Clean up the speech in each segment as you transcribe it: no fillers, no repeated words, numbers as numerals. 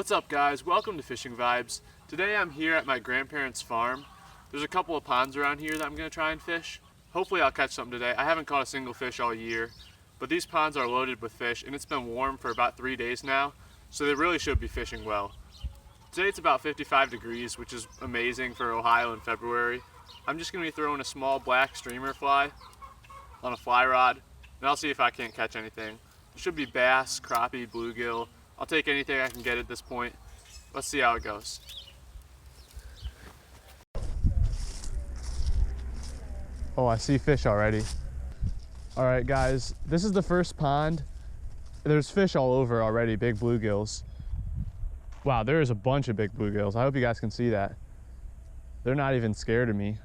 What's up guys, welcome to Fishing Vibes. Today I'm here at my grandparents' farm. There's a couple of ponds around here that I'm going to try and fish. Hopefully I'll catch something today. I haven't caught a single fish all year, but these ponds are loaded with fish and it's been warm for about 3 days now, so they really should be fishing well. Today it's about 55 degrees, which is amazing for Ohio in February. I'm just going to be throwing a small black streamer fly on a fly rod, and I'll see if I can't catch anything. It should be bass, crappie, bluegill. I'll take anything I can get at this point. Let's see how it goes. Oh, I see fish already. All right, guys, this is the first pond. There's fish all over already, big bluegills. Wow, there is a bunch of big bluegills. I hope you guys can see that. They're not even scared of me.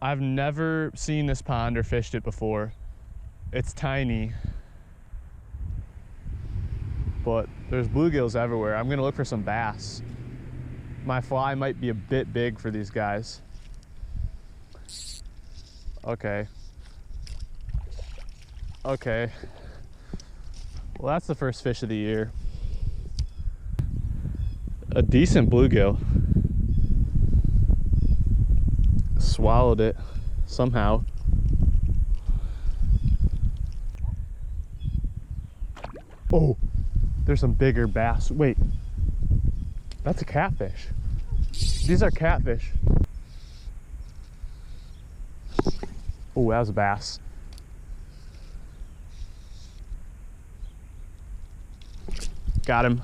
I've never seen this pond or fished it before. It's tiny, but there's bluegills everywhere. I'm gonna look for some bass. My fly might be a bit big for these guys. Okay. Okay. Well, that's the first fish of the year. A decent bluegill. Swallowed it somehow. Oh, there's some bigger bass. Wait, that's a catfish. These are catfish. Oh, that was a bass. Got him.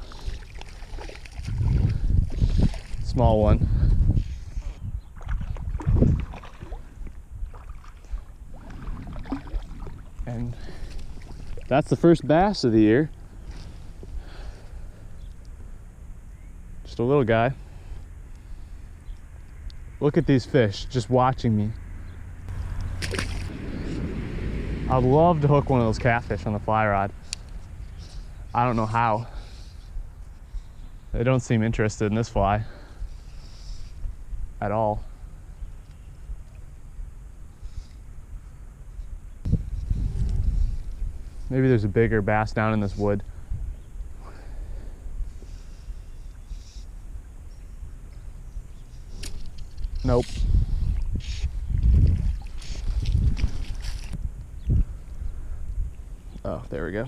Small one. And that's the first bass of the year. Just a little guy. Look at these fish just watching me. I'd love to hook one of those catfish on the fly rod. I don't know how. They don't seem interested in this fly at all. Maybe there's a bigger bass down in this wood. Nope. Oh, there we go.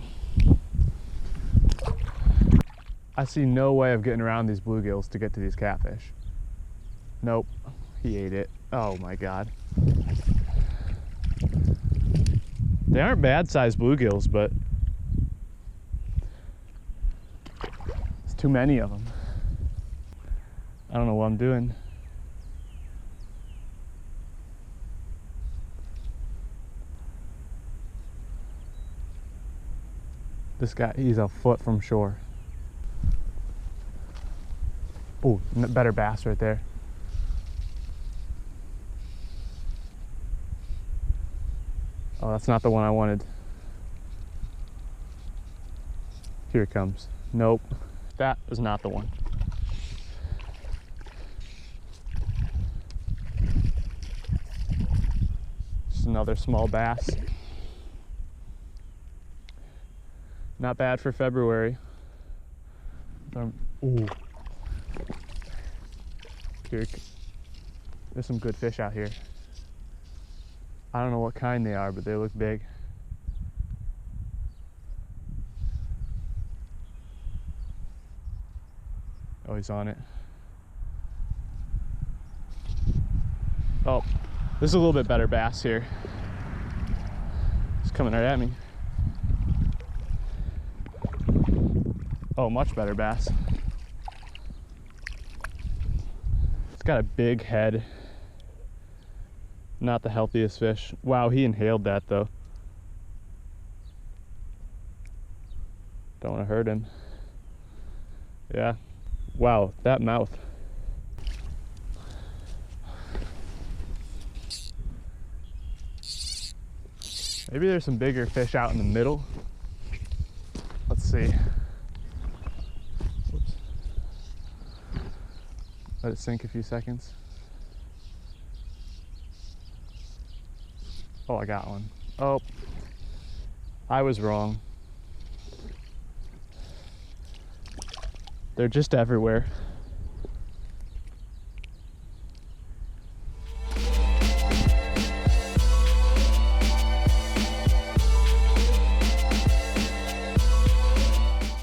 I see no way of getting around these bluegills to get to these catfish. Nope, he ate it. Oh my God. They aren't bad sized bluegills, but there's too many of them. I don't know what I'm doing. This guy, he's a foot from shore. Oh, better bass right there. Oh, that's not the one I wanted. Here it comes. Nope, that is not the one. Just another small bass. Not bad for February. Ooh. Here, there's some good fish out here. I don't know what kind they are, but they look big. Oh, he's on it. Oh, this is a little bit better bass here. It's coming right at me. Oh, much better bass. It's got a big head. Not the healthiest fish. Wow, he inhaled that though. Don't want to hurt him. Yeah. Wow, that mouth. Maybe there's some bigger fish out in the middle. Let's see. Whoops. Let it sink a few seconds. Oh, I got one. Oh, I was wrong. They're just everywhere.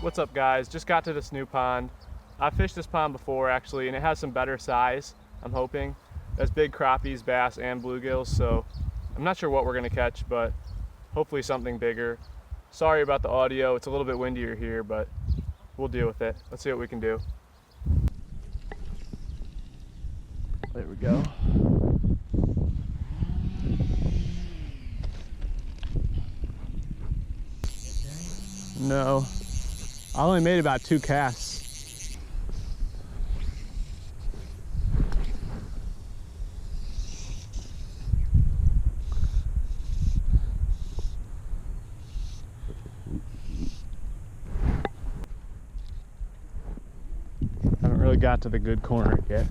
What's up, guys? Just got to this new pond. I fished this pond before actually, and it has some better size, I'm hoping. There's big crappies, bass, and bluegills, so I'm not sure what we're gonna catch, but hopefully something bigger. Sorry about the audio, it's a little bit windier here, but we'll deal with it. Let's see what we can do. There we go. No, I only made about 2 casts. Haven't really got to the good corner yet.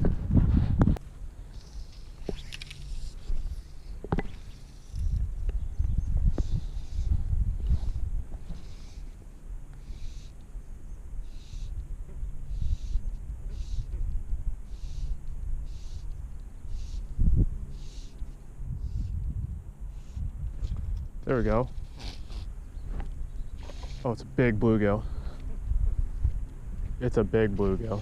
There we go. Oh, it's a big bluegill. It's a big bluegill.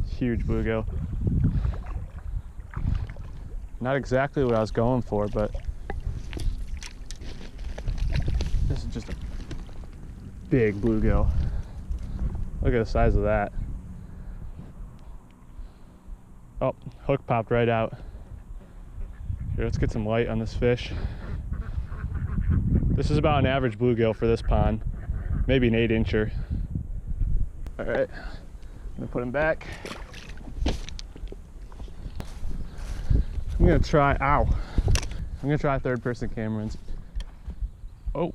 Huge bluegill. Not exactly what I was going for, but this is just a big bluegill. Look at the size of that. Oh, hook popped right out. Here, let's get some light on this fish. This is about an average bluegill for this pond. Maybe an 8-incher. All right, I'm gonna put him back. I'm gonna try, ow. I'm gonna try third-person camera. Oh.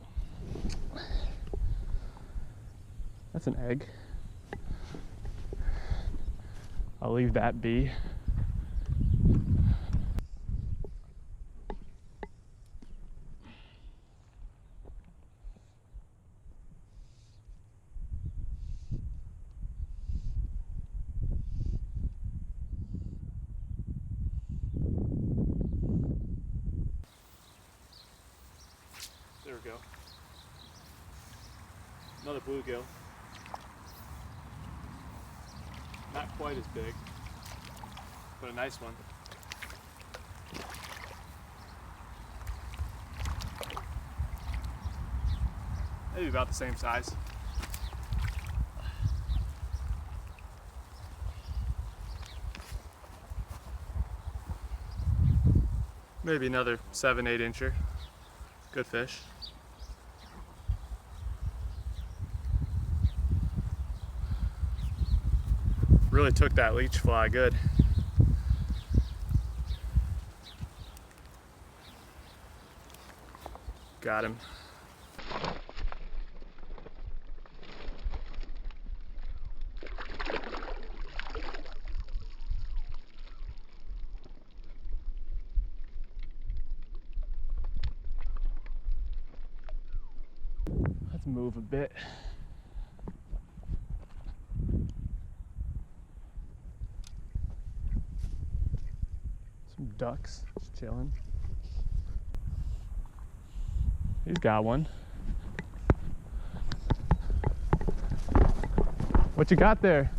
That's an egg. I'll leave that be. There we go. Another bluegill. Not quite as big, but a nice one. Maybe about the same size. Maybe another 7-8-incher. Good fish. Really took that leech fly good. Got him. Let's move a bit. Some ducks just chilling. He's got one. What you got there?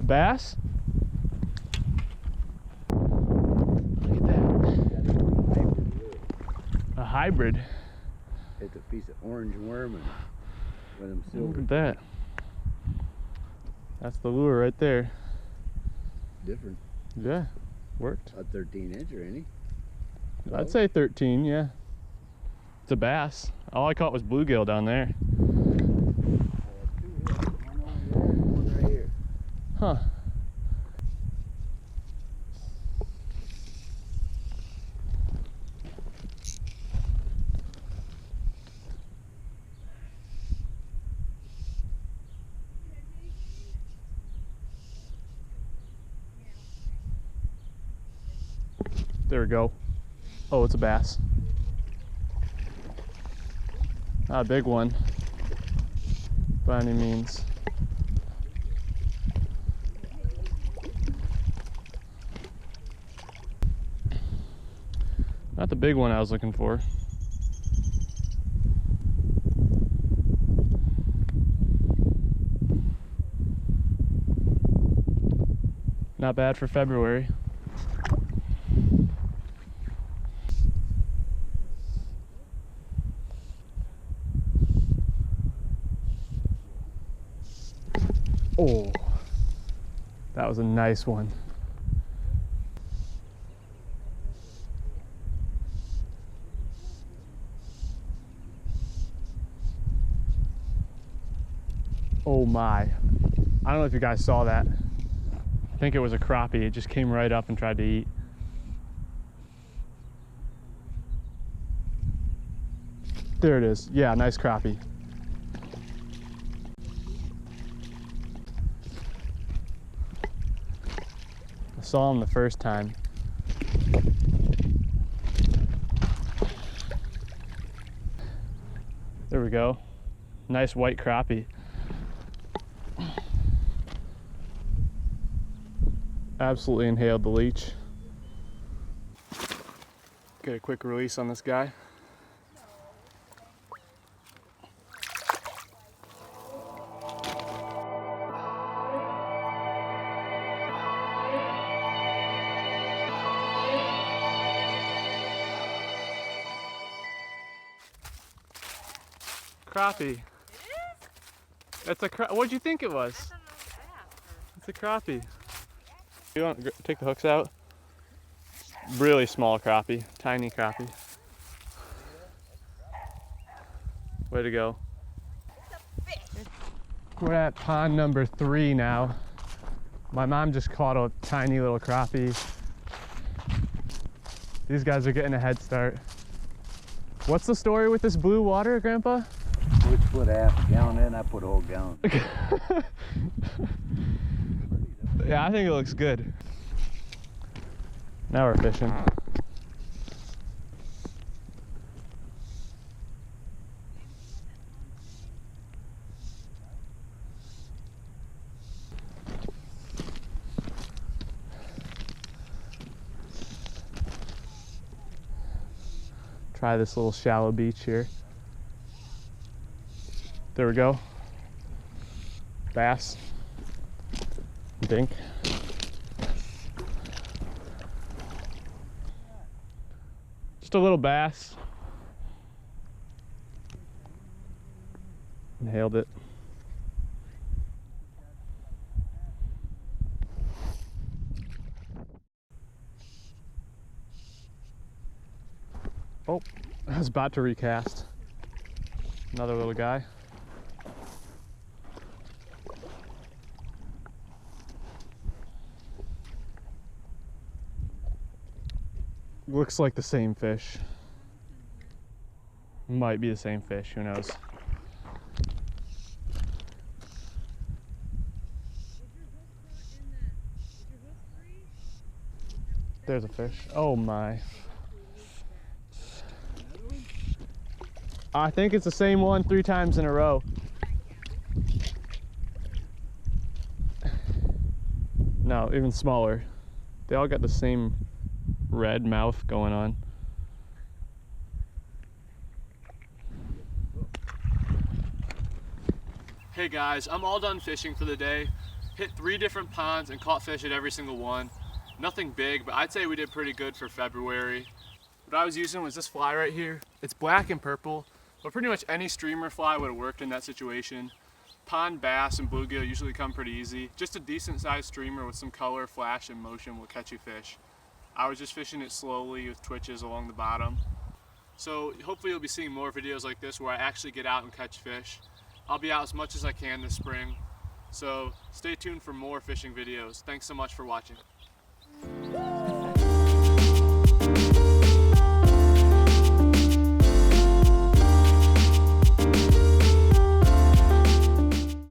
A bass? Look at that. A hybrid. It's a piece of orange worm and with them silver. Look at that. That's the lure right there. Different. Yeah, worked. A 13-incher, ain't he? I'd say 13, yeah. It's a bass. All I caught was bluegill down there. One over there and one right here. Huh. There we go. Oh, it's a bass. Not a big one by any means. Not the big one I was looking for. Not bad for February. Oh, that was a nice one. Oh my. I don't know if you guys saw that. I think it was a crappie. It just came right up and tried to eat. There it is. Yeah, nice crappie. I saw him the first time. There we go. Nice white crappie. Absolutely inhaled the leech. Get a quick release on this guy. Crappie. It's a what'd you think it was? It's a crappie. You want to take the hooks out? Really small crappie, tiny crappie. Way to go. We're at pond number 3 now. My mom just caught a tiny little crappie. These guys are getting a head start. What's the story with this blue water, Grandpa? Which put half a gallon in, I put a whole gallon. Yeah, I think it looks good. Now we're fishing. Try this little shallow beach here. There we go. Bass. Dink. Just a little bass. Nailed it. Oh, I was about to recast. Another little guy. Looks like the same fish. Might be the same fish, who knows. There's a fish. Oh my. I think it's the same one 3 times in a row. No, even smaller. They all got the same red mouth going on. Hey guys, I'm all done fishing for the day. Hit 3 different ponds and caught fish at every single one. Nothing big, but I'd say we did pretty good for February. What I was using was this fly right here. It's black and purple, but pretty much any streamer fly would have worked in that situation. Pond bass and bluegill usually come pretty easy. Just a decent sized streamer with some color, flash, and motion will catch you fish. I was just fishing it slowly with twitches along the bottom. So hopefully you'll be seeing more videos like this where I actually get out and catch fish. I'll be out as much as I can this spring. So stay tuned for more fishing videos. Thanks so much for watching.